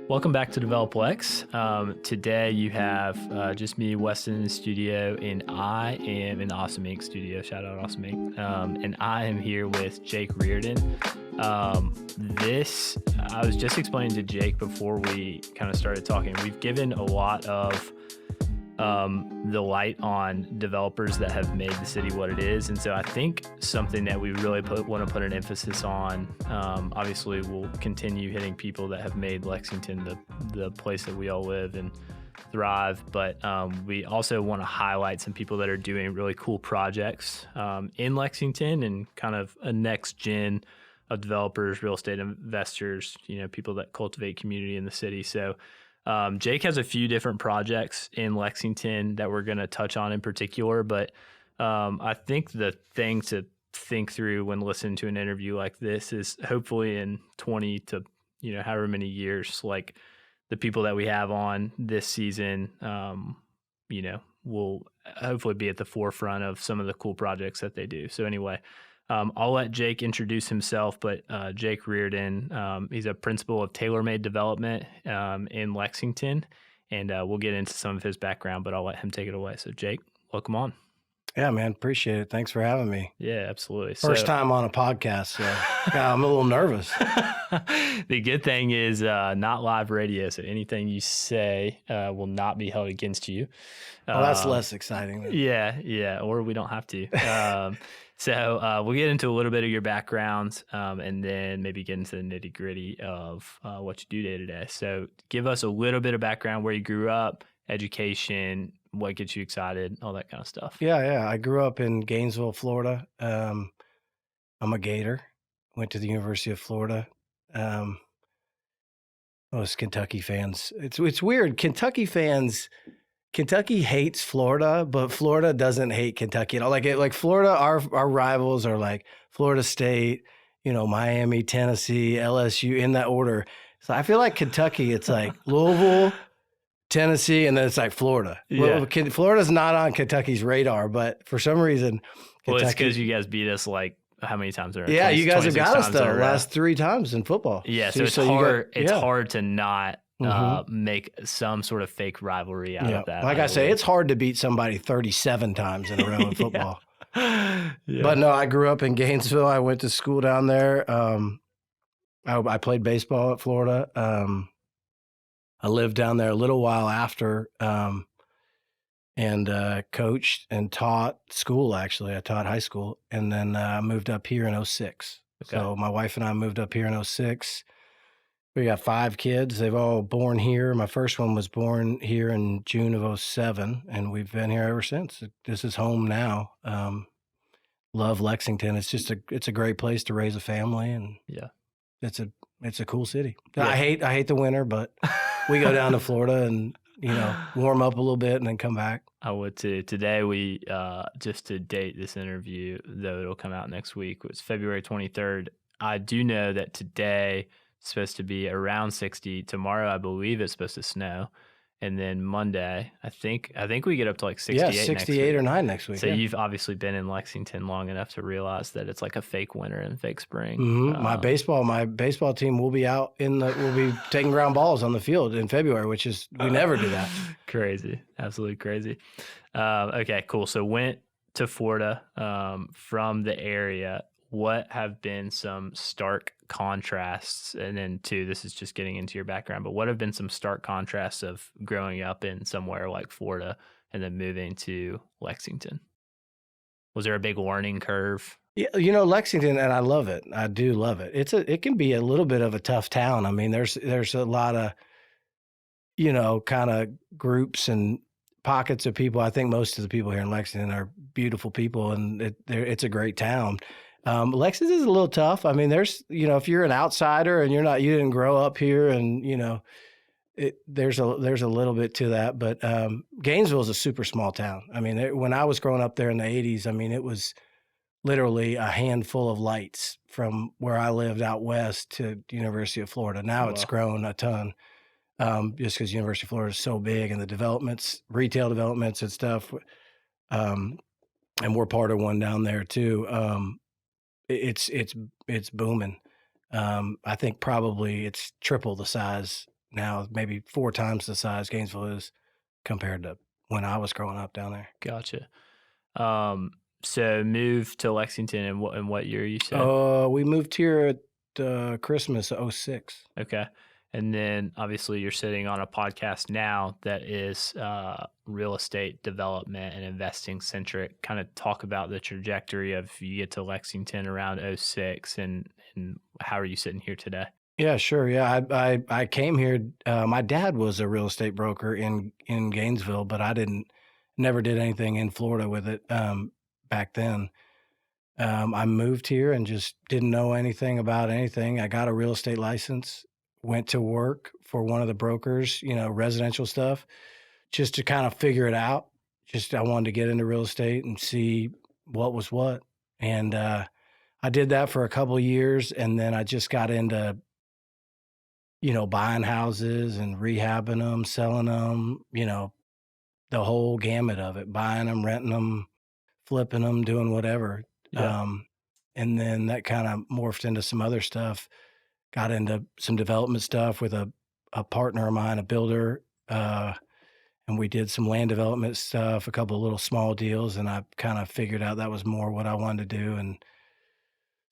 Welcome back to DevelopLex. Today you have just me, Weston, in the studio, and I am in the Awesome Inc. studio. Shout out Awesome Inc. And I am here with Jake Riordan. I was just explaining to Jake before we kind of started talking. We've given a lot of the light on developers that have made the city what it is. And so I think something that we really want to put an emphasis on, obviously we'll continue hitting people that have made Lexington the place that we all live and thrive. But we also want to highlight some people that are doing really cool projects in Lexington and kind of a next gen of developers, real estate investors, people that cultivate community in the city. So Jake has a few different projects in Lexington that we're going to touch on in particular, but I think the thing to think through when listening to an interview like this is hopefully in 20 to, however many years, like the people that we have on this season, will hopefully be at the forefront of some of the cool projects that they do. So anyway, I'll let Jake introduce himself, but Jake Riordan, he's a principal of TaylorMade Development in Lexington, and we'll get into some of his background, but I'll let him take it away. So Jake, welcome on. Yeah, man, appreciate it. Thanks for having me. Yeah, absolutely. First time on a podcast, so I'm a little nervous. The good thing is not live radio, so anything you say will not be held against you. Well, that's less exciting. Then. Yeah, or we don't have to. So we'll get into a little bit of your background and then maybe get into the nitty gritty of what you do day to day. So give us a little bit of background, where you grew up, education, what gets you excited, all that kind of stuff. Yeah. I grew up in Gainesville, Florida. I'm a Gator. Went to the University of Florida. Most Kentucky fans. It's weird. Kentucky hates Florida, but Florida doesn't hate Kentucky at all. Like Florida, our rivals are like Florida State, Miami, Tennessee, LSU, in that order. So I feel like Kentucky, it's like Louisville, Tennessee, and then it's like Florida. Yeah. Well, Florida's not on Kentucky's radar, but for some reason, Kentucky, it's because you guys beat us like how many times? Yeah, you guys have got us the last 3 times in football. Yeah, so it's hard. It's hard to not make some sort of fake rivalry out of that. Like I say, it's hard to beat somebody 37 times in a row in football. Yeah. But no, I grew up in Gainesville. I went to school down there. I played baseball at Florida. I lived down there a little while after and coached and taught school, actually. I taught high school. And then I moved up here in 2006. Okay. So my wife and I moved up here in 2006. We got 5 kids. They've all born here. My first one was born here in June of 2007, and we've been here ever since. This is home now. Love Lexington. It's a great place to raise a family, and it's a cool city. Yeah. I hate the winter, but we go down to Florida and warm up a little bit and then come back. I would too. Today we just to date this interview, though it'll come out next week, was February 23rd. I do know that today it's supposed to be around 60. Tomorrow, I believe it's supposed to snow. And then Monday, I think we get up to like 68 next week. 68 or 9 next week. So you've obviously been in Lexington long enough to realize that it's like a fake winter and fake spring. Mm-hmm. My baseball team will be we'll be taking ground balls on the field in February, which is, we never do that. Crazy. Absolutely crazy. Okay, cool. So went to Florida from the area. What have been some stark contrasts? And then two, this is just getting into your background, but what have been some stark contrasts of growing up in somewhere like Florida and then moving to Lexington? Was there a big learning curve? Yeah, Lexington, and I love it. I do love it. It can be a little bit of a tough town. I mean, there's a lot of, kind of groups and pockets of people. I think most of the people here in Lexington are beautiful people, and it's a great town. Lexington is a little tough. I mean, there's, if you're an outsider and you didn't grow up here, and there's a little bit to that. But Gainesville is a super small town. I mean, when I was growing up there in the 80s, I mean, it was literally a handful of lights from where I lived out west to the University of Florida. Now It's grown a ton, just because University of Florida is so big, and the retail developments and stuff. And we're part of one down there too. It's booming. I think probably it's triple the size now, maybe 4 times the size Gainesville is compared to when I was growing up down there. Gotcha. So moved to Lexington in what year you said? We moved here at Christmas of 06. Okay. And then obviously you're sitting on a podcast now that is real estate development and investing centric. Kind of talk about the trajectory of you get to Lexington around 06 and how are you sitting here today? Yeah, sure. Yeah, I came here. My dad was a real estate broker in Gainesville, but I never did anything in Florida with it back then. I moved here and just didn't know anything about anything. I got a real estate license, went to work for one of the brokers, residential stuff, just to kind of figure it out. Just I wanted to get into real estate and see what was what. And I did that for a couple of years, and then I just got into buying houses and rehabbing them, selling them, the whole gamut of it, buying them, renting them, flipping them, doing whatever. Yeah. And then that kind of morphed into some other stuff, got into some development stuff with a partner of mine, a builder. And we did some land development stuff, a couple of little small deals. And I kind of figured out that was more what I wanted to do. And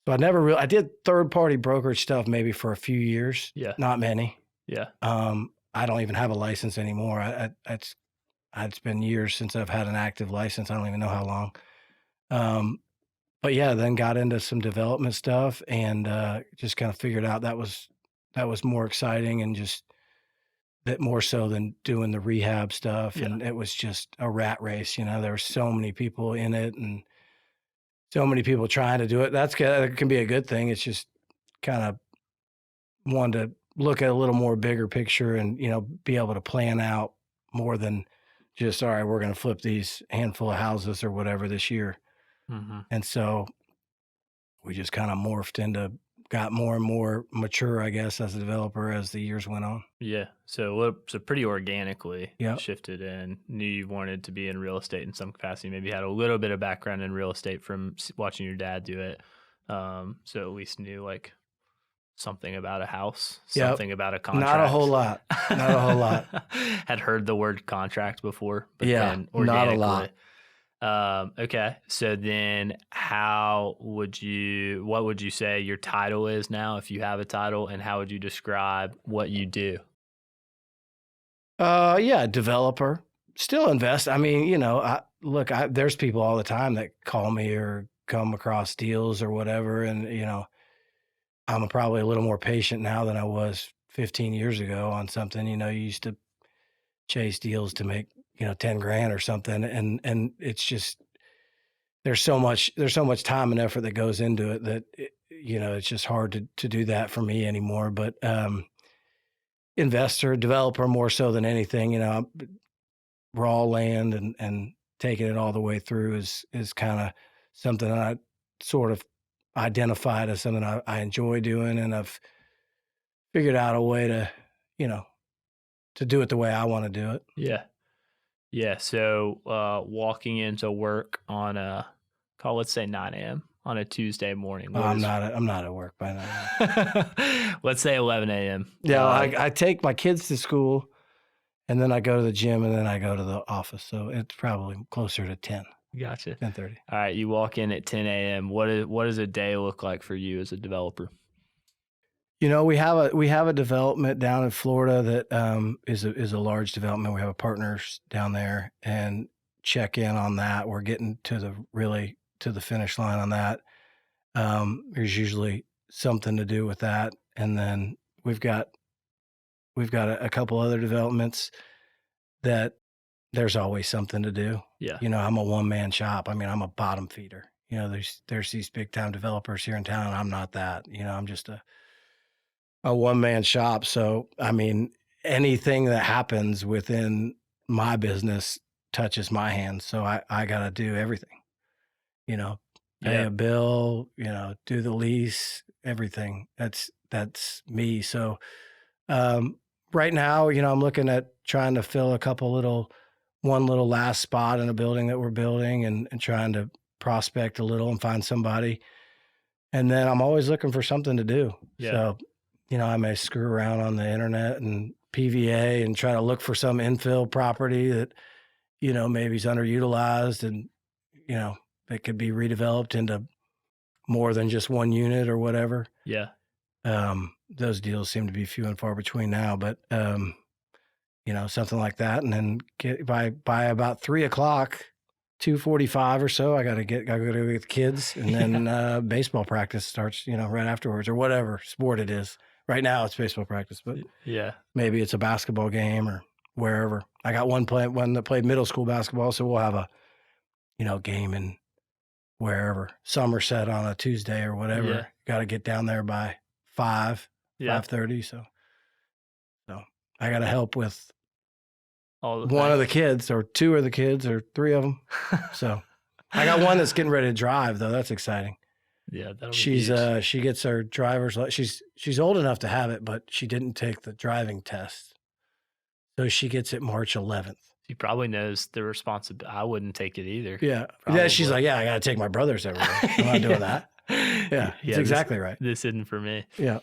so I did third party brokerage stuff maybe for a few years. Yeah. Not many. Yeah. I don't even have a license anymore. It's been years since I've had an active license. I don't even know how long. But yeah, then got into some development stuff and just kind of figured out that was more exciting and just that more so than doing the rehab stuff. Yeah. And it was just a rat race. There were so many people in it and so many people trying to do it. That can be a good thing. It's just kind of wanted to look at a little more bigger picture and, be able to plan out more than just, all right, we're going to flip these handful of houses or whatever this year. Mm-hmm. And so we just kind of got more and more mature, I guess, as a developer as the years went on. Yeah. So pretty organically Yep. shifted in, knew you wanted to be in real estate in some capacity, maybe had a little bit of background in real estate from watching your dad do it. So at least knew like something about a house, Yep. something about a contract. Not a whole lot. Not a whole lot. Had heard the word contract before, but Yeah, then not a organically. lot. Okay. So then what would you say your title is now, if you have a title, and how would you describe what you do? Yeah, developer. Still invest. I mean, there's people all the time that call me or come across deals or whatever. And, I'm probably a little more patient now than I was 15 years ago on something. You used to chase deals to make, 10 grand or something. And it's just, there's so much time and effort that goes into it that, it's just hard to do that for me anymore. But, investor, developer, more so than anything, raw land and taking it all the way through is kind of something that I sort of identified as something I enjoy doing. And I've figured out a way to, to do it the way I want to do it. Yeah. Yeah. So, walking into work on let's say 9 a.m. on a Tuesday morning. I'm not at work by now. Let's say 11 a.m. Yeah. I take my kids to school and then I go to the gym and then I go to the office. So it's probably closer to 10. Gotcha. 10:30. All right. You walk in at 10 a.m. What does a day look like for you as a developer? We have a development down in Florida that is a large development. We have a partners down there and check in on that. We're getting to the finish line on that. There's usually something to do with that, and then we've got a couple other developments that there's always something to do. Yeah. I'm a one-man shop. I mean, I'm a bottom feeder. There's these big time developers here in town. I'm not that. I'm just a one-man shop. So, I mean, anything that happens within my business touches my hands. So I got to do everything, pay a bill, do the lease, everything. That's me. So, right now, I'm looking at trying to fill one little last spot in a building that we're building and trying to prospect a little and find somebody. And then I'm always looking for something to do. Yeah. So, I may screw around on the internet and PVA and try to look for some infill property that, maybe is underutilized and, that could be redeveloped into more than just one unit or whatever. Yeah. Those deals seem to be few and far between now, but, something like that. And then by about 3:00, 2:45 or so, I got to go with the kids, and then baseball practice starts, right afterwards, or whatever sport it is. Right now it's baseball practice, but maybe it's a basketball game or wherever. I got one that played middle school basketball, so we'll have a, game in wherever, Somerset on a Tuesday or whatever. Yeah. Got to get down there by 5:30. So I got to help with one of the kids, or two of the kids, or three of them. So I got one that's getting ready to drive, though. That's exciting. Yeah, she gets her driver's license. She's old enough to have it, but she didn't take the driving test, so she gets it March 11th. She probably knows the responsibility. I wouldn't take it either. Yeah, yeah. She's like, I got to take my brothers everywhere. I'm not doing that. Yeah, that's exactly right. This isn't for me. Yeah.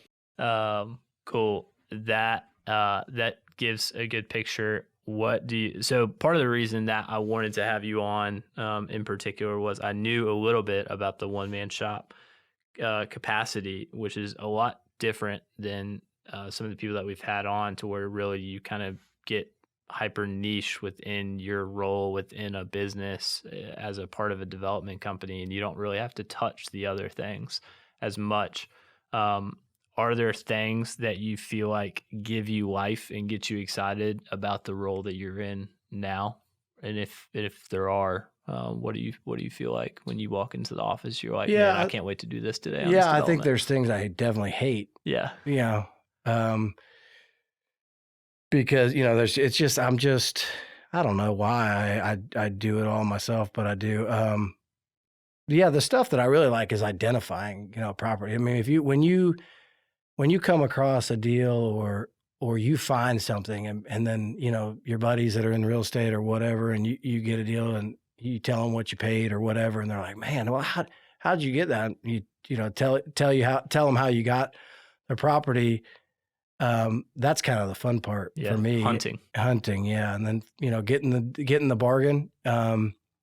Cool. That gives a good picture. So part of the reason that I wanted to have you on in particular was I knew a little bit about the one-man shop capacity, which is a lot different than some of the people that we've had on, to where really you kind of get hyper niche within your role within a business as a part of a development company, and you don't really have to touch the other things as much. Are there things that you feel like give you life and get you excited about the role that you're in now? And if there are, what do you feel like when you walk into the office? You're like, man, I can't wait to do this today. Yeah, I think there's things I definitely hate. Yeah. Because, I don't know why I do it all myself, but I do. The stuff that I really like is identifying, property. I mean, when you come across a deal or you find something and then, your buddies that are in real estate or whatever, and you get a deal and you tell them what you paid or whatever, and they're like, man, well, how'd you get that? Tell them how you got the property. That's kind of the fun part for me. Hunting. Yeah. And then, getting the bargain.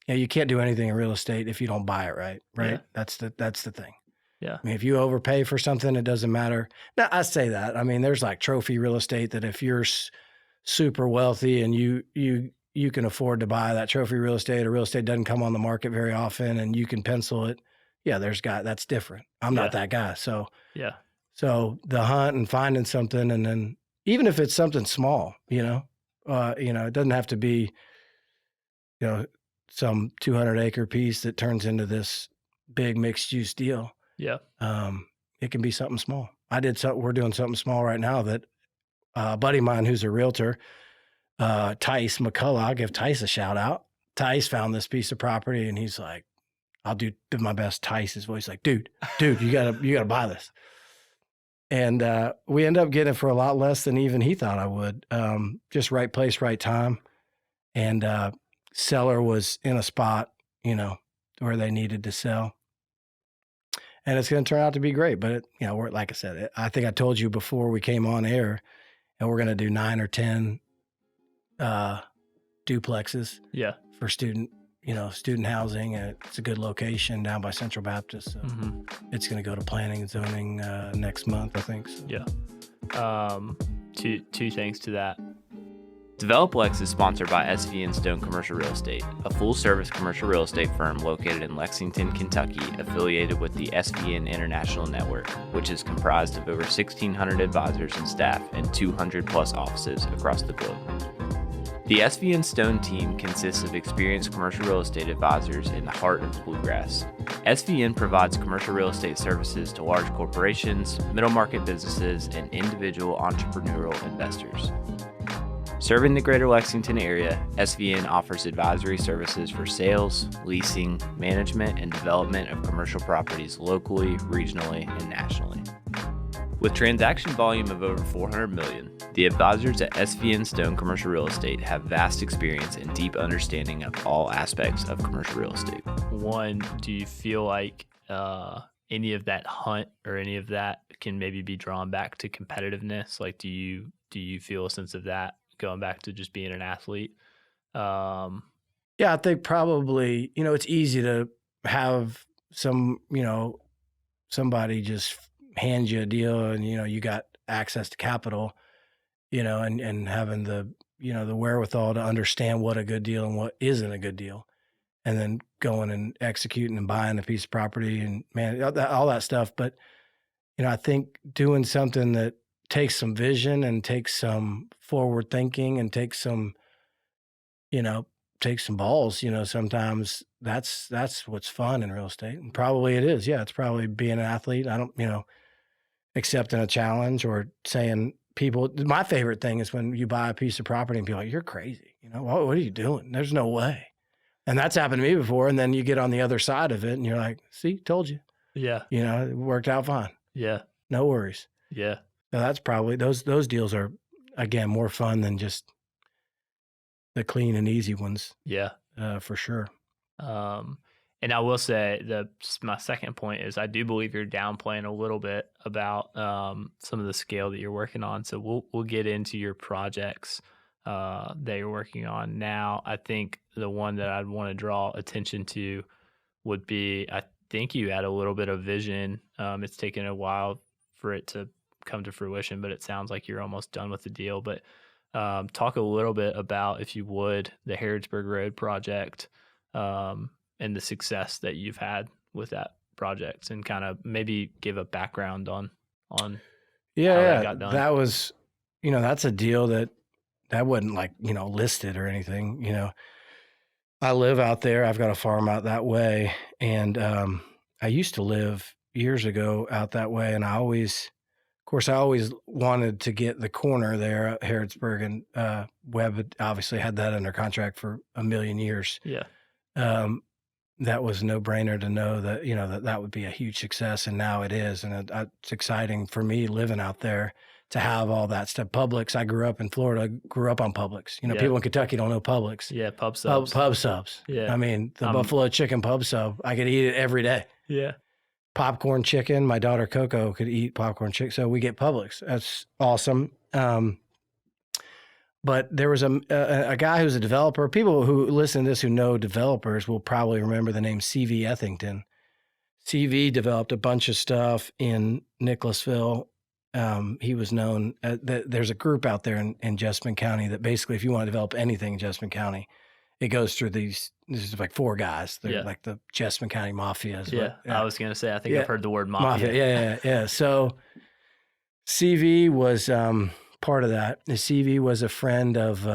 You can't do anything in real estate if you don't buy it right. Right. Yeah. That's the thing. Yeah. I mean, if you overpay for something, it doesn't matter. Now, I say that. I mean, there's like trophy real estate that if you're super wealthy and you can afford to buy that trophy real estate, or real estate doesn't come on the market very often and you can pencil it. Yeah, that's different. I'm not that guy. So, yeah. So the hunt and finding something, and then even if it's something small, it doesn't have to be, some 200-acre piece that turns into this big mixed-use deal. Yeah. It can be something small. We're doing something small right now that a buddy of mine who's a realtor, Tice McCullough, I'll give Tice a shout out. Tice found this piece of property and he's like, I'll do my best Tice's voice. Like, dude, you gotta buy this. And we end up getting it for a lot less than even he thought I would. Just right place, right time. And seller was in a spot, where they needed to sell. And it's going to turn out to be great. But, like I said, I think I told you before we came on air, and we're going to do 9 or 10 duplexes for student housing. And it's a good location down by Central Baptist. So it's going to go to planning and zoning next month, I think. So. Yeah. Two things to that. DevelopLex is sponsored by SVN Stone Commercial Real Estate, a full-service commercial real estate firm located in Lexington, Kentucky, affiliated with the SVN International Network, which is comprised of over 1,600 advisors and staff and 200-plus offices across the globe. The SVN Stone team consists of experienced commercial real estate advisors in the heart of the Bluegrass. SVN provides commercial real estate services to large corporations, middle market businesses, and individual entrepreneurial investors. Serving the greater Lexington area, SVN offers advisory services for sales, leasing, management, and development of commercial properties locally, regionally, and nationally. With transaction volume of over $400 million, the advisors at SVN Stone Commercial Real Estate have vast experience and deep understanding of all aspects of commercial real estate. One, do you feel like any of that hunt or any of that can maybe be drawn back to competitiveness? Like, do you feel a sense of that going back to just being an athlete? Yeah, I think probably, it's easy to have somebody just hand you a deal and, you got access to capital, and having the wherewithal to understand what a good deal and what isn't a good deal. And then going and executing and buying a piece of property and man, all that stuff. But, I think doing something that takes some vision and takes some forward thinking and takes some balls, sometimes that's what's fun in real estate. And probably it is. Yeah. It's probably being an athlete. I don't, accepting a challenge or saying my favorite thing is when you buy a piece of property and people are like, you're crazy. What are you doing? There's no way. And that's happened to me before. And then you get on the other side of it and you're like, see, told you. Yeah. It worked out fine. Yeah. No worries. Yeah. So that's probably those deals are, again, more fun than just the clean and easy ones. Yeah. For sure. And I will say my second point is I do believe you're downplaying a little bit about some of the scale that you're working on. So we'll get into your projects that you're working on now. I think the one that I'd want to draw attention to would be, I think you had a little bit of vision. It's taken a while for it to come to fruition, but it sounds like you're almost done with the deal. But talk a little bit about, if you would, the Harrodsburg Road project and the success that you've had with that project, and kind of maybe give a background on how that got done. That was, that's a deal that wasn't like, listed or anything. I live out there. I've got a farm out that way. And I used to live years ago out that way. And I always wanted to get the corner there at Harrodsburg, and Webb had obviously had that under contract for a million years. Yeah. That was a no-brainer to know that, that would be a huge success. And now it is. And it's exciting for me living out there to have all that stuff. Publix, I grew up in Florida, grew up on Publix. People in Kentucky don't know Publix. Yeah, pub subs. Pub subs. Yeah. I mean, the buffalo chicken pub sub, I could eat it every day. Yeah. Popcorn chicken, my daughter Coco could eat popcorn chicken. So we get Publix. That's awesome. But there was a guy who's a developer. People who listen to this who know developers will probably remember the name C.V. Ethington. C.V. developed a bunch of stuff in Nicholasville. He was known. There's a group out there in Jessamine County that basically, if you want to develop anything in Jessamine County, it goes through this is like four guys. They're like the Jessamine County Mafia. I was going to say, I think I've heard the word mafia. Yeah. So CV was part of that. CV was a friend of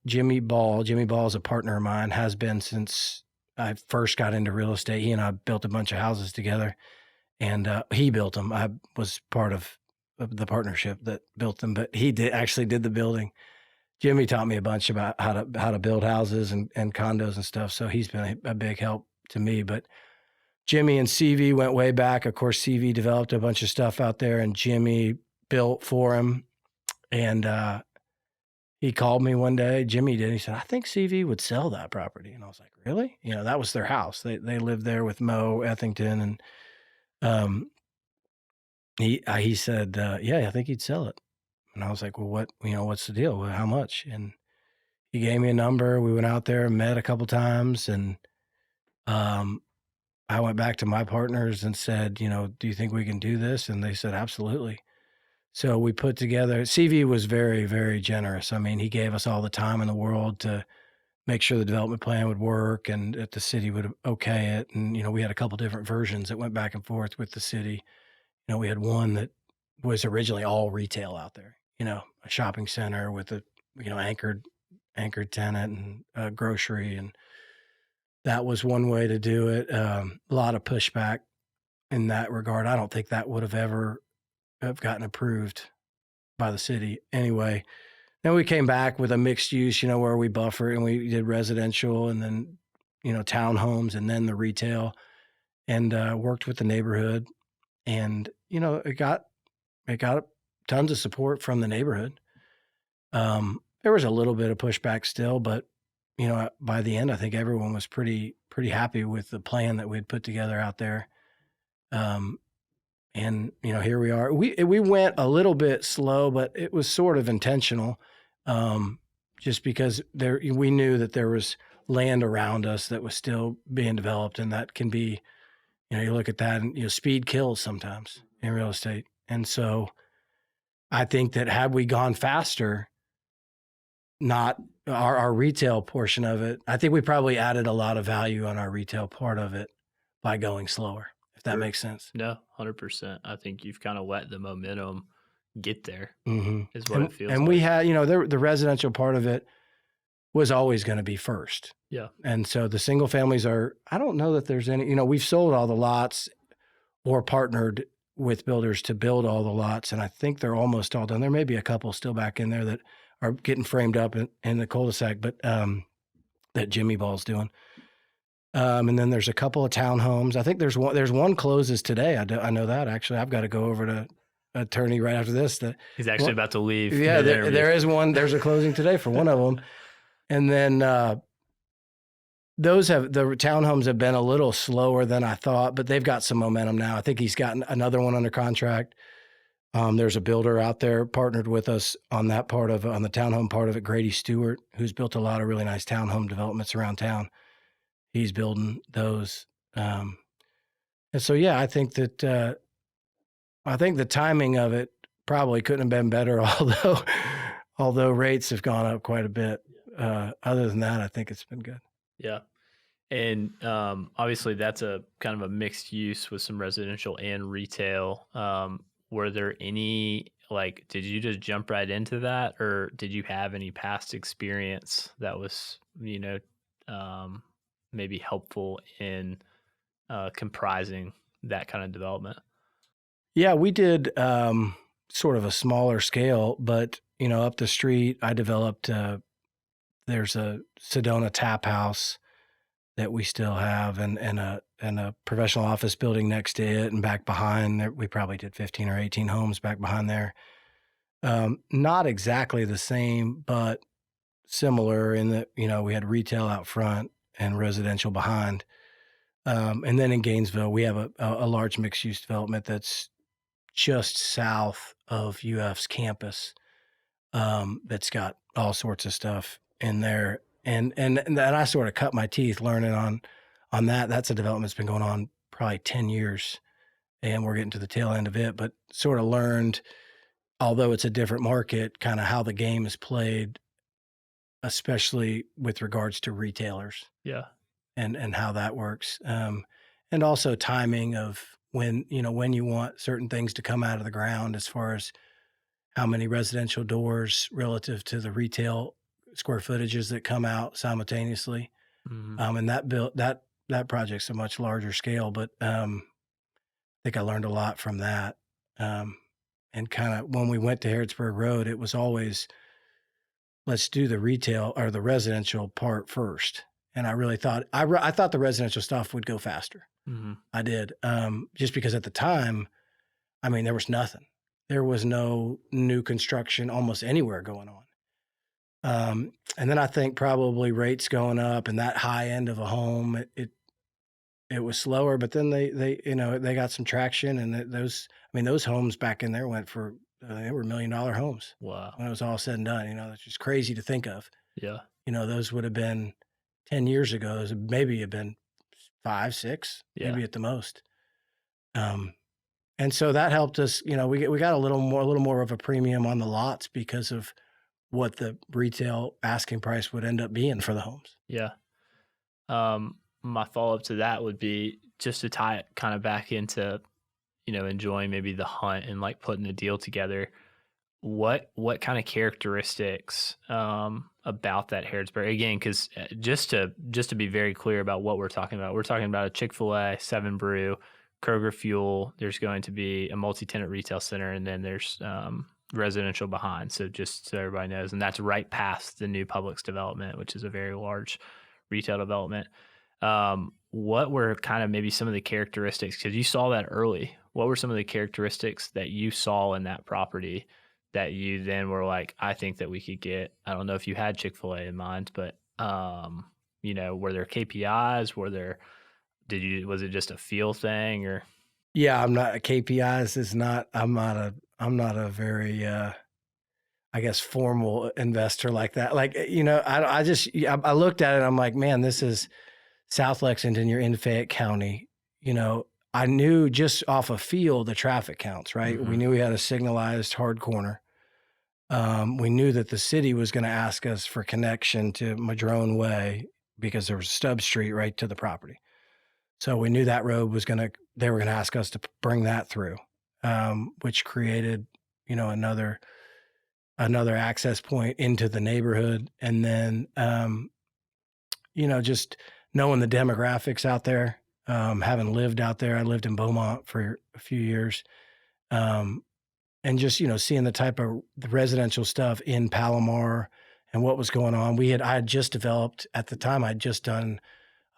Jimmy Ball. Jimmy Ball is a partner of mine, has been since I first got into real estate. He and I built a bunch of houses together, and he built them. I was part of the partnership that built them, but he actually did the building. Jimmy taught me a bunch about how to build houses and condos and stuff. So he's been a big help to me. But Jimmy and CV went way back. Of course, CV developed a bunch of stuff out there, and Jimmy built for him. And he called me one day. Jimmy did. He said, "I think CV would sell that property." And I was like, "Really?" That was their house. They lived there with Mo Ethington, and he said, "Yeah, I think he'd sell it." And I was like, "Well, what's the deal? Well, how much?" And he gave me a number. We went out there and met a couple times, and I went back to my partners and said, "Do you think we can do this?" And they said, "Absolutely." So we put together. CV was very, very generous. I mean, he gave us all the time in the world to make sure the development plan would work and that the city would okay it. And we had a couple different versions that went back and forth with the city. We had one that was originally all retail out there. A shopping center with a anchored tenant and a grocery, and that was one way to do it. A lot of pushback in that regard. I don't think that would have ever have gotten approved by the city anyway. Then we came back with a mixed use, where we buffered and we did residential and then, townhomes and then the retail, and worked with the neighborhood. And, it got tons of support from the neighborhood. There was a little bit of pushback still, but, by the end, I think everyone was pretty happy with the plan that we'd put together out there. And, here we are. We went a little bit slow, but it was sort of intentional, just because we knew that there was land around us that was still being developed, and that can be, you look at that and, speed kills sometimes in real estate. And so I think that had we gone faster, not our retail portion of it, I think we probably added a lot of value on our retail part of it by going slower, if that makes sense. No, 100%. I think you've kind of let the momentum get there, is what and, it feels and like. we had, the residential part of it was always going to be first. Yeah. And so the single families I don't know that there's any, we've sold all the lots or partnered with builders to build all the lots. And I think they're almost all done. There may be a couple still back in there that are getting framed up in the cul-de-sac, but that Jimmy Ball's doing. And then there's a couple of townhomes. I think there's one closes today. I know that, actually. I've got to go over to attorney right after this. He's actually about to leave. Yeah, there is one. There's a closing today for one of them. And then the townhomes have been a little slower than I thought, but they've got some momentum now. I think he's gotten another one under contract. There's a builder out there partnered with us on that part of on the townhome part of it, Grady Stewart, who's built a lot of really nice townhome developments around town. He's building those. And so, yeah, I think that the timing of it probably couldn't have been better, although rates have gone up quite a bit. Other than that, I think it's been good. Yeah. And obviously that's a kind of a mixed use with some residential and retail. Were there any, did you just jump right into that, or did you have any past experience that was, maybe helpful in comprising that kind of development? Yeah, we did sort of a smaller scale, but, up the street, I developed, there's a Sedona Tap House that we still have, and a professional office building next to it, and back behind there, we probably did 15 or 18 homes back behind there. Not exactly the same, but similar in that, we had retail out front and residential behind. And then in Gainesville, we have a large mixed-use development that's just south of UF's campus, that's got all sorts of stuff in there. And I sort of cut my teeth learning on that. That's a development that's been going on probably 10 years, and we're getting to the tail end of it, but sort of learned, although it's a different market, kind of how the game is played, especially with regards to retailers. Yeah. And how that works. And also timing of when you want certain things to come out of the ground, as far as how many residential doors relative to the retail square footages that come out simultaneously. Mm-hmm. And that project's a much larger scale, but I think I learned a lot from that. And kind of when we went to Harrodsburg Road, it was always, let's do the retail or the residential part first. And I really thought, I thought the residential stuff would go faster. Mm-hmm. I did, just because at the time, there was nothing. There was no new construction almost anywhere going on. And then I think probably rates going up and that high end of a home, it was slower, but then they got some traction, and those homes back in there went for, they were $1 million homes. Wow. When it was all said and done, that's just crazy to think of. Yeah. Those would have been 10 years ago, those would maybe have been 5, 6, maybe at the most. And so that helped us, we got a little more of a premium on the lots because of what the retail asking price would end up being for the homes. Yeah. My follow-up to that would be just to tie it kind of back into, enjoying maybe the hunt and putting a deal together. What kind of characteristics about that Harrodsburg, again, because just to be very clear about what we're talking about a Chick-fil-A, 7 Brew, Kroger Fuel. There's going to be a multi-tenant retail center, and then there's residential behind. So just so everybody knows, and that's right past the new Publix development, which is a very large retail development. What were kind of maybe some of the characteristics, because you saw that early, what were some of the characteristics that you saw in that property that you then were like, I think that we could get? I don't know if you had Chick-fil-A in mind, but were there KPIs? Was it just a feel thing, or? Yeah, I'm not KPIs is not. I'm not a very I guess formal investor like that. Like I looked at it. And I'm like, man, this is South Lexington. You're in Fayette County. I knew just off a feel the traffic counts. Right, we knew we had a signalized hard corner. We knew that the city was going to ask us for connection to Madrone Way because there was Stubb Street right to the property. So we knew that road they were going to ask us to bring that through, which created, another access point into the neighborhood. And then, just knowing the demographics out there, having lived out there, I lived in Beaumont for a few years. And just, seeing the type of the residential stuff in Palomar and what was going on. I had just developed at the time, I'd just done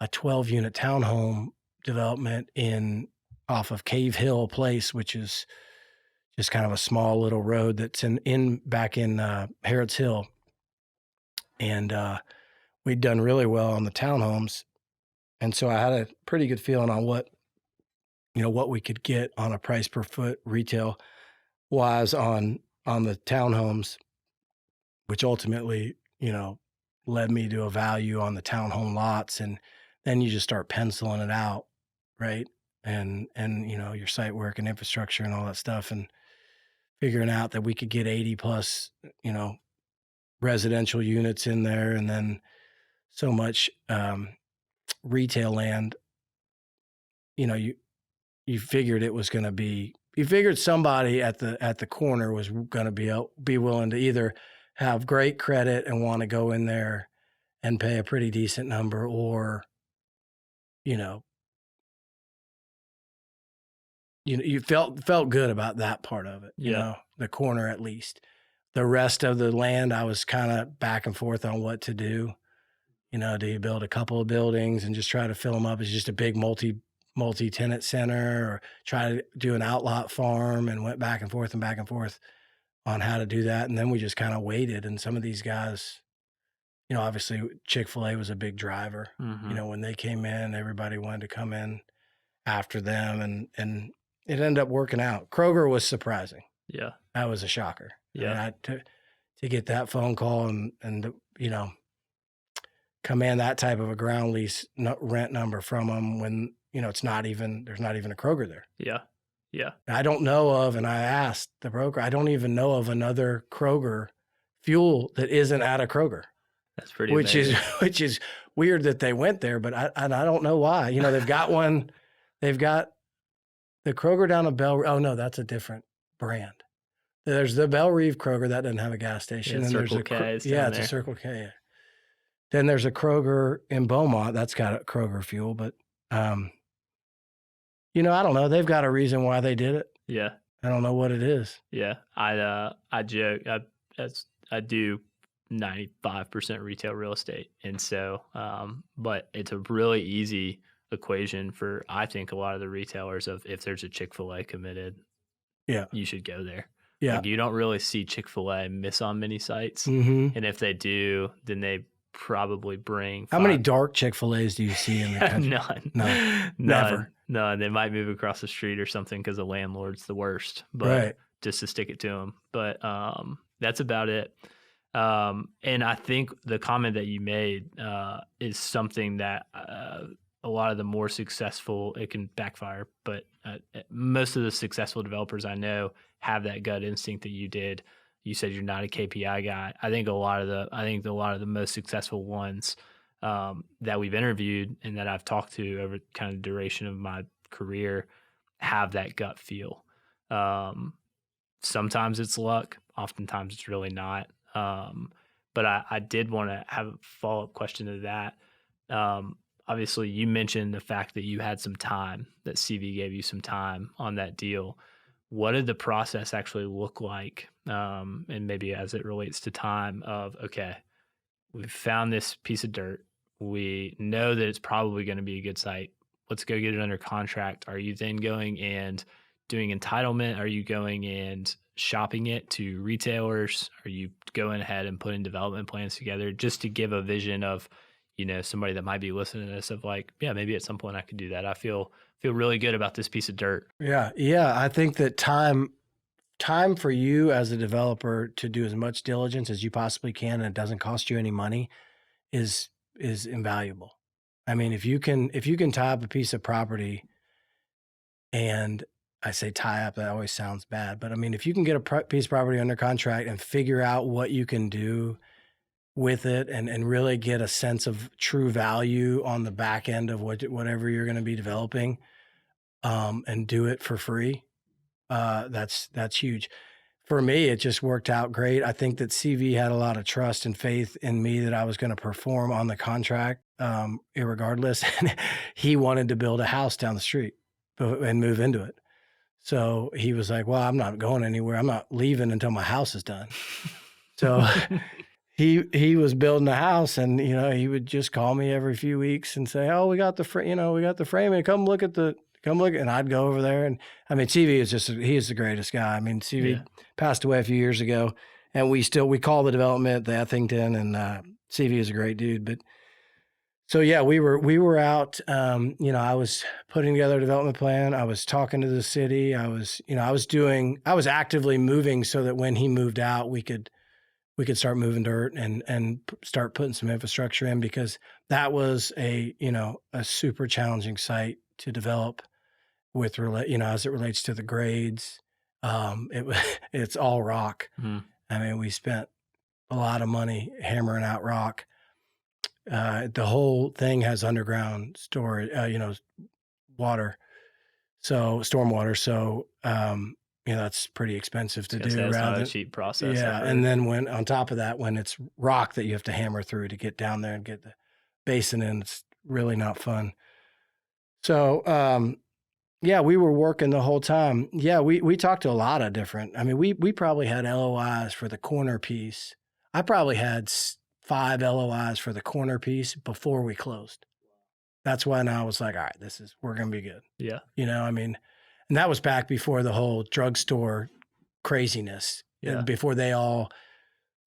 a 12-unit townhome development off of Cave Hill Place, which is just kind of a small little road that's back in Harrods Hill. And we'd done really well on the townhomes. And so I had a pretty good feeling on what we could get on a price per foot retail wise on the townhomes, which ultimately, led me to a value on the townhome lots. And then you just start penciling it out, right? And your site work and infrastructure and all that stuff, and figuring out that we could get 80 plus, residential units in there, and then so much retail land. You figured it was going to be. You figured somebody at the corner was going to be willing to either have great credit and want to go in there and pay a pretty decent number, or you felt good about that part of it. The corner at least. The rest of the land, I was kind of back and forth on what to do. Do you build a couple of buildings and just try to fill them up as just a big multi-tenant center, or try to do an outlot farm, and went back and forth on how to do that. And then we just kind of waited. And some of these guys, obviously Chick-fil-A was a big driver. When they came in, everybody wanted to come in after them, and it ended up working out. Kroger was surprising. Yeah. That was a shocker. Yeah. To get that phone call and command that type of a ground lease rent number from them when, there's not even a Kroger there. Yeah. Yeah. I don't know of, and I asked the broker, I don't even know of another Kroger fuel that isn't at a Kroger. That's pretty amazing. Which is weird that they went there, but I don't know why. They've got one, they've got the Kroger down at Bell. Oh no, that's a different brand. There's the Bell Reeve Kroger that doesn't have a gas station. And there's Circle K. It's a Circle K. Yeah. Then there's a Kroger in Beaumont that's got a Kroger fuel, but I don't know. They've got a reason why they did it. Yeah. I don't know what it is. Yeah. I joke. I do 95% retail real estate. And so, but it's a really easy equation for, I think, a lot of the retailers of, if there's a Chick-fil-A committed, you should go there. Yeah. Like, you don't really see Chick-fil-A miss on many sites. Mm-hmm. And if they do, then they probably bring How many dark Chick-fil-A's do you see in the country? None. No. Never. No, they might move across the street or something because the landlord's the worst, but just to stick it to them. But that's about it. And I think the comment that you made is something that a lot of the more successful, it can backfire, but most of the successful developers I know have that gut instinct that you did. You said you're not a KPI guy. I think a lot of the most successful ones that we've interviewed and that I've talked to over kind of the duration of my career have that gut feel. Sometimes it's luck. Oftentimes it's really not. But I did want to have a follow-up question to that. Obviously, you mentioned the fact that you had some time, that CV gave you some time on that deal. What did the process actually look like? And maybe as it relates to time of, okay, we've found this piece of dirt. We know that it's probably going to be a good site. Let's go get it under contract. Are you then going and doing entitlement? Are you going and shopping it to retailers? Are you going ahead and putting development plans together just to give a vision of, somebody that might be listening to this of like, yeah, maybe at some point I could do that. I feel really good about this piece of dirt. Yeah. I think that time for you as a developer to do as much diligence as you possibly can, and it doesn't cost you any money, is invaluable. I mean, if you can tie up a piece of property, and I say tie up, that always sounds bad, but I mean, if you can get a piece of property under contract and figure out what you can do with it, and really get a sense of true value on the back end of whatever you're going to be developing, and do it for free, that's huge. For me, it just worked out great. I think that CV had a lot of trust and faith in me that I was going to perform on the contract, irregardless. And he wanted to build a house down the street and move into it. So he was like, well, I'm not going anywhere. I'm not leaving until my house is done. So he was building a house, and, he would just call me every few weeks and say, oh, we got the frame, and come look. And I'd go over there. And I mean, CV he is the greatest guy. I mean, CV passed away a few years ago, and we call the development the Ethington, and CV is a great dude. But so, yeah, we were out, I was putting together a development plan. I was talking to the city. I was actively moving so that when he moved out, we could start moving dirt and start putting some infrastructure in, because that was a super challenging site to develop with, as it relates to the grades. It's all rock. Mm. I mean, we spent a lot of money hammering out rock. The whole thing has underground storage, water, so stormwater. So, that's pretty expensive to do. It's not a cheap process. Yeah. And then when it's rock that you have to hammer through to get down there and get the basin in, it's really not fun. So, we were working the whole time. Yeah, we talked to a lot of different. I mean, we probably had LOIs for the corner piece. I probably had 5 LOIs for the corner piece before we closed. That's when I was like, all right, we're going to be good. Yeah. And that was back before the whole drugstore craziness. Yeah. Before they all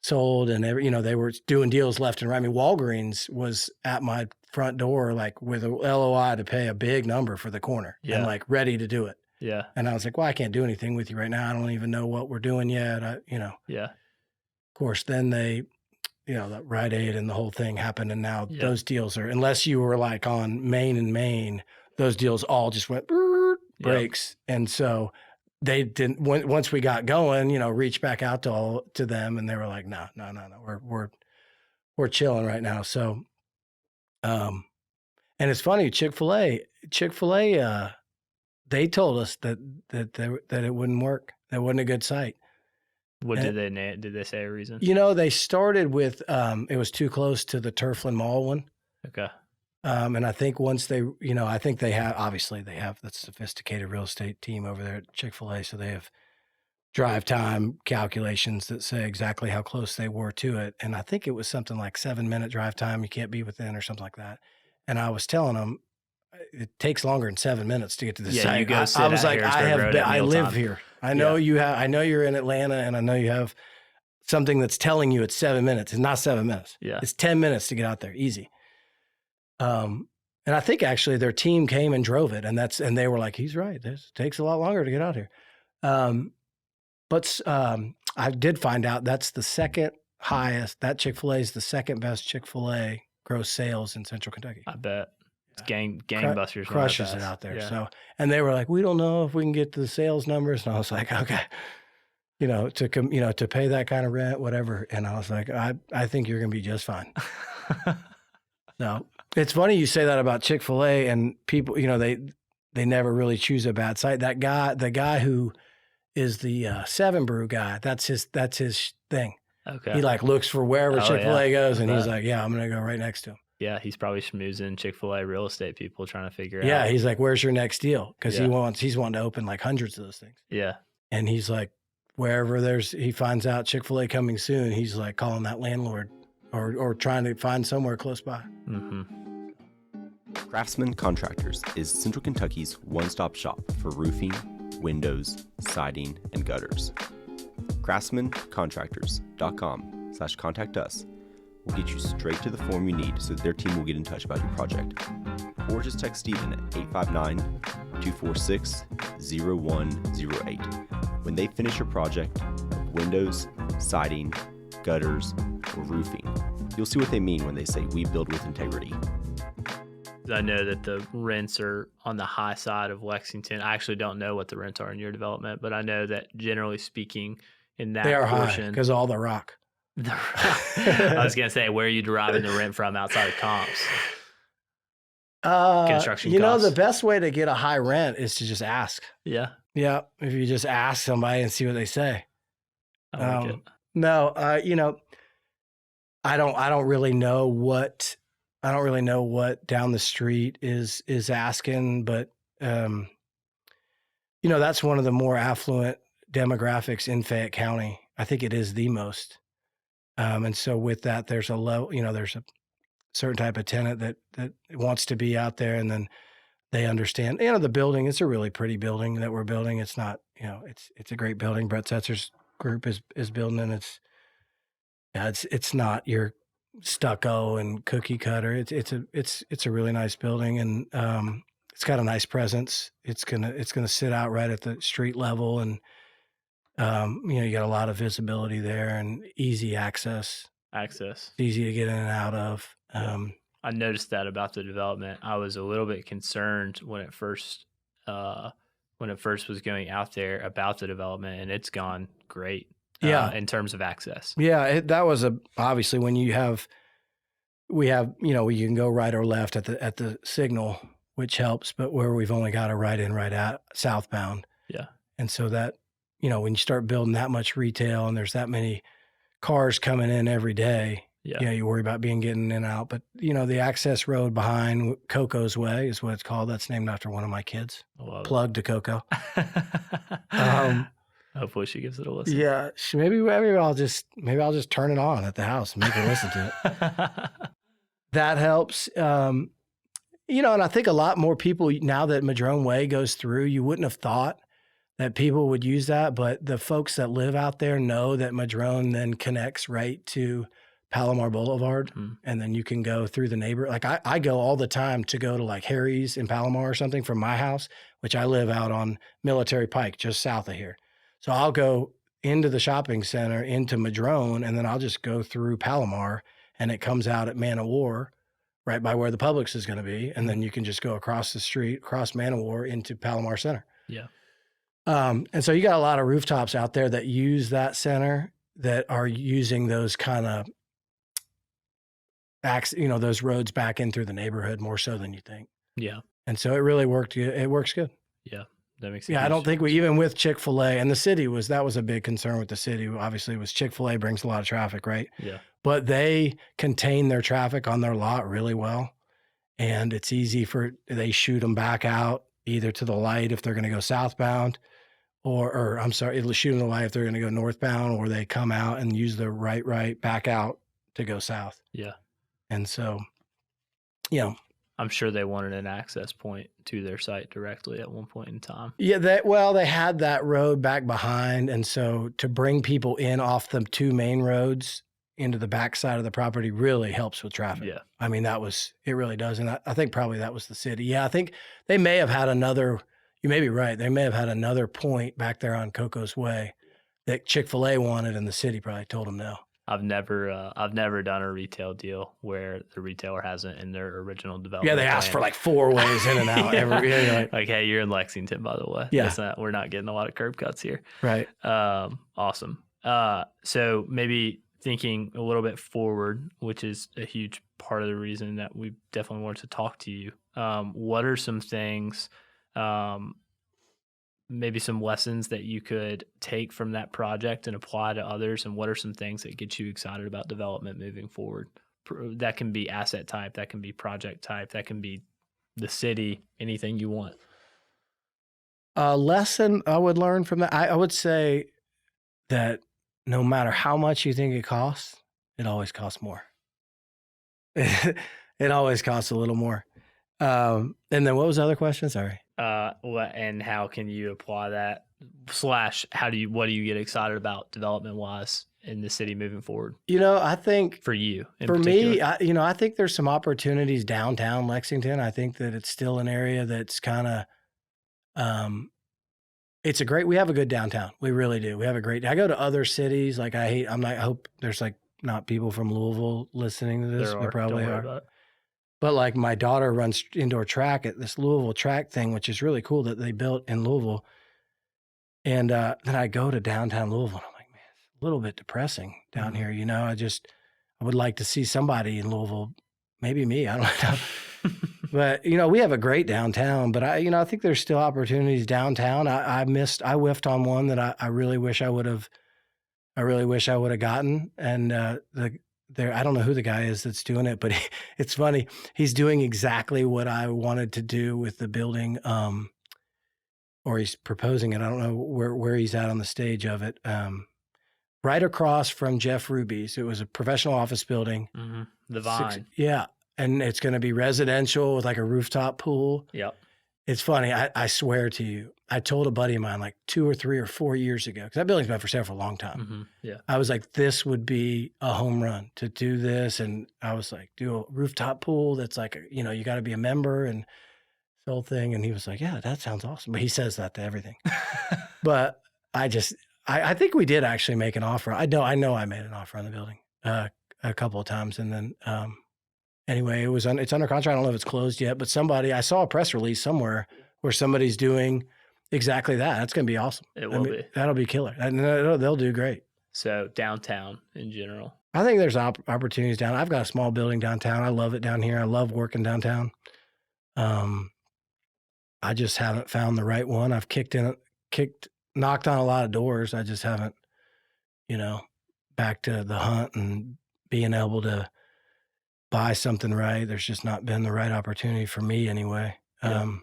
sold, and they were doing deals left and right. I mean, Walgreens was at my front door, like with a LOI to pay a big number for the corner, and like ready to do it. Yeah. And I was like, well, I can't do anything with you right now. I don't even know what we're doing yet. Yeah. Of course, then they, that Rite Aid and the whole thing happened. And now those deals are, unless you were like on Main, those deals all just went breaks. Yep. And so they didn't, once we got going, reach back out to them, and they were like, no, we're chilling right now. So, and it's funny, Chick-fil-A, they told us that it wouldn't work. That wasn't a good site. What did they say a reason? They started with, it was too close to the Turfland Mall one. Okay. And I think once they have that sophisticated real estate team over there at Chick-fil-A. So they have drive time calculations that say exactly how close they were to it. And I think it was something like 7-minute drive time. You can't be within, or something like that. And I was telling them, it takes longer than 7 minutes to get to the site. You go sit I was like, I live time. here. I know I know you're in Atlanta, and I know you have something that's telling you it's 7 minutes. It's not 7 minutes. Yeah. It's 10 minutes to get out there. Easy. And I think actually their team came and drove it, and they were like, he's right. This takes a lot longer to get out here. But I did find out that's the second highest. That Chick-fil-A is the second best Chick-fil-A gross sales in Central Kentucky. I bet. It's gangbusters. Crushes it out there. Yeah. So, and they were like, we don't know if we can get to the sales numbers. And I was like, okay, to pay that kind of rent, whatever. And I was like, I think you're going to be just fine. So it's funny you say that about Chick-fil-A, and people, they never really choose a bad site. The guy who is the 7 Brew guy, that's his thing. Okay. He like looks for wherever Chick-fil-A goes, and he's like, yeah, I'm going to go right next to him. Yeah, he's probably schmoozing Chick-fil-A real estate people trying to figure out. Yeah, he's like, where's your next deal? Because he's wanting to open like hundreds of those things. Yeah. And he's like, wherever he finds out Chick-fil-A coming soon, he's like calling that landlord or trying to find somewhere close by. Mm-hmm. Craftsmen Contractors is Central Kentucky's one-stop shop for roofing, windows, siding, and gutters. CraftsmenContractors.com/contact us will get you straight to the form you need so that their team will get in touch about your project. Or just text Steven at 859-246-0108. When they finish your project of windows, siding, gutters, or roofing, you'll see what they mean when they say we build with integrity. I know that the rents are on the high side of Lexington. I actually don't know what the rents are in your development, but I know that generally speaking, in that They are portion, high because of all the rock. I was going to say, where are you deriving the rent from outside of comps? Construction costs. The best way to get a high rent is to just ask. Yeah. Yeah. If you just ask somebody and see what they say. I like it. No, I don't really know what down the street is asking, but that's one of the more affluent demographics in Fayette County. I think it is the most. And so with that, there's a low, there's a certain type of tenant that wants to be out there, and then they understand, the building, it's a really pretty building that we're building. It's not, it's a great building. Brett Setzer's group is building, and it's not your stucco and cookie cutter. It's a really nice building, and it's got a nice presence. It's gonna sit out right at the street level, and you got a lot of visibility there and easy access. It's easy to get in and out of. I noticed that about the development. I was a little bit concerned when it first was going out there about the development, and it's gone great. In terms of access. Yeah, that was obviously when we can go right or left at the signal, which helps, but where we've only got a right in, right out southbound. Yeah. And so that, when you start building that much retail and there's that many cars coming in every day, you worry about getting in and out. But, the access road behind Coco's Way is what it's called. That's named after one of my kids. Plug to Coco. Hopefully she gives it a listen. Yeah, maybe I'll just turn it on at the house and make her listen to it. That helps. And I think a lot more people, now that Madrone Way goes through, you wouldn't have thought that people would use that, but the folks that live out there know that Madrone then connects right to Palomar Boulevard, and then you can go through the neighbor. Like I go all the time to go to like Harry's in Palomar or something from my house, which I live out on Military Pike, just south of here. So I'll go into the shopping center, into Madrone, and then I'll just go through Palomar, and it comes out at Man o' War, right by where the Publix is going to be. And then you can just go across the street, across Man o' War into Palomar Center. Yeah. And so you got a lot of rooftops out there that use that center that are using those kind of, those roads back in through the neighborhood more so than you think. Yeah. And so it really worked. It works good. Yeah. That makes sense. Yeah, I don't think even with Chick-fil-A, and the city that was a big concern with the city, obviously, was Chick-fil-A brings a lot of traffic, right? Yeah. But they contain their traffic on their lot really well. And it's easy they shoot them back out either to the light if they're going to go southbound, or it'll shoot them the light if they're going to go northbound, or they come out and use the right back out to go south. Yeah. And so, I'm sure they wanted an access point to their site directly at one point in time. Yeah, they had that road back behind, and so to bring people in off the two main roads into the back side of the property really helps with traffic. Yeah. I mean, it really does, and I think probably that was the city. Yeah, I think they may have had another, you may be right, they may have had another point back there on Coco's Way that Chick-fil-A wanted, and the city probably told them no. I've never done a retail deal where the retailer hasn't in their original development. Yeah, they asked for like 4 ways in and out. Like, hey, you're in Lexington, by the way. Yeah, we're not getting a lot of curb cuts here. Right. Awesome. So maybe thinking a little bit forward, which is a huge part of the reason that we definitely wanted to talk to you. What are some things, maybe some lessons that you could take from that project and apply to others? And what are some things that get you excited about development moving forward? That can be asset type, that can be project type, that can be the city, anything you want. A lesson I would learn from that, I would say that no matter how much you think it costs, it always costs more. It always costs a little more. And then what was the other question? Sorry. And how can you apply that / what do you get excited about development wise in the city moving forward I think for you? For me, I think there's some opportunities downtown Lexington. I think that it's still an area that's kind of, we have a good downtown. We really do. We have a great, I go to other cities. Like I hope there's like not people from Louisville listening to this. There probably are. But like my daughter runs indoor track at this Louisville track thing, which is really cool that they built in Louisville. And then I go to downtown Louisville and I'm like, man, it's a little bit depressing down here. I would like to see somebody in Louisville, maybe me, I don't know. But, we have a great downtown, but I think there's still opportunities downtown. I whiffed on one that I really wish I would have gotten. And I don't know who the guy is that's doing it, but it's funny. He's doing exactly what I wanted to do with the building, or he's proposing it. I don't know where he's at on the stage of it. Right across from Jeff Ruby's. It was a professional office building. Mm-hmm. The Vine. Yeah. And it's going to be residential with like a rooftop pool. Yep. It's funny. I swear to you, I told a buddy of mine like 2 or 3 or 4 years ago, because that building's been for sale for a long time. Mm-hmm. Yeah. I was like, this would be a home run to do this. And I was like, do a rooftop pool that's like, you got to be a member and this whole thing. And he was like, yeah, that sounds awesome. But he says that to everything. But I think we did actually make an offer. I know I made an offer on the building a couple of times. And then anyway, it's under contract. I don't know if it's closed yet, but I saw a press release somewhere where somebody's doing exactly that. That's going to be awesome. It will be. That'll be killer. And they'll do great. So downtown in general. I think there's opportunities down. I've got a small building downtown. I love it down here. I love working downtown. I just haven't found the right one. I've knocked on a lot of doors. I just haven't, back to the hunt and being able to buy something right. There's just not been the right opportunity for me anyway. Yeah.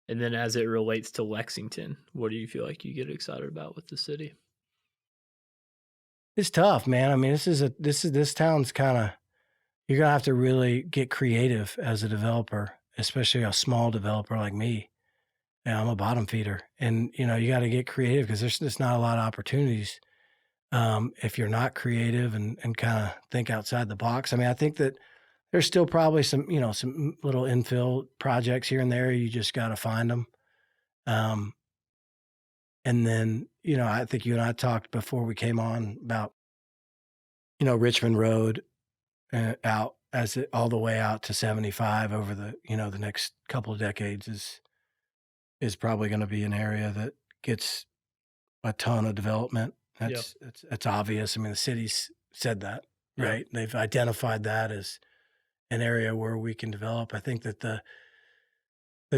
And then as it relates to Lexington, what do you feel like you get excited about with the city? It's tough, man. I mean, this town's kind of, you're going to have to really get creative as a developer, especially a small developer like me. Yeah, I'm a bottom feeder, and you got to get creative because there's just not a lot of opportunities if you're not creative and kind of think outside the box. I mean, I think that there's still probably some little infill projects here and there. You just got to find them. And then, I think you and I talked before we came on about, Richmond Road out all the way out to 75 over the, the next couple of decades is probably going to be an area that gets a ton of development. It's obvious. I mean, the city's said that, right? Yeah. They've identified that as an area where we can develop. I think that the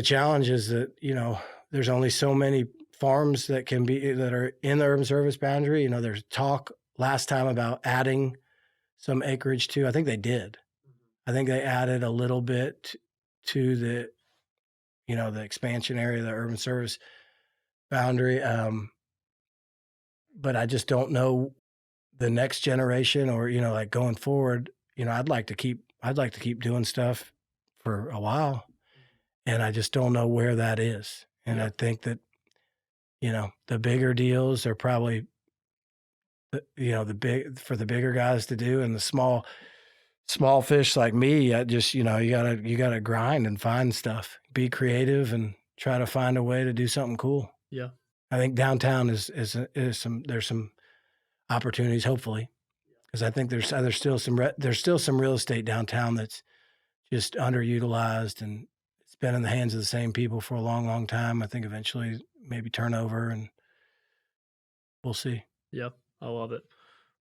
challenge is that, there's only so many farms that are in the urban service boundary. There's talk last time about adding some acreage to, I think they did. I think they added a little bit to the, the expansion area, the urban service boundary. But I just don't know the next generation or, like going forward, I'd like to keep doing stuff for a while, and I just don't know where that is. And I think that, the bigger deals are probably, for the bigger guys to do, and the small fish like me, I just, you gotta grind and find stuff, be creative and try to find a way to do something cool. Yeah. I think downtown there's some opportunities, hopefully, because I think there's still some real estate downtown that's just underutilized, and it's been in the hands of the same people for a long, long time. I think eventually maybe turnover, and we'll see. Yeah, I love it.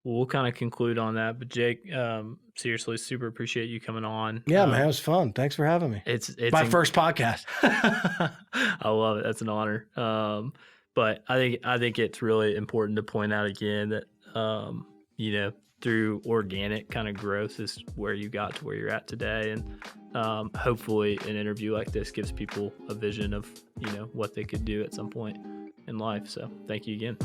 Well, we'll kind of conclude on that. But Jake, seriously, super appreciate you coming on. Yeah, man, it was fun. Thanks for having me. It's my first podcast. I love it. That's an honor. But I think it's really important to point out again that through organic kind of growth is where you got to where you're at today, and hopefully an interview like this gives people a vision of what they could do at some point in life. So thank you again.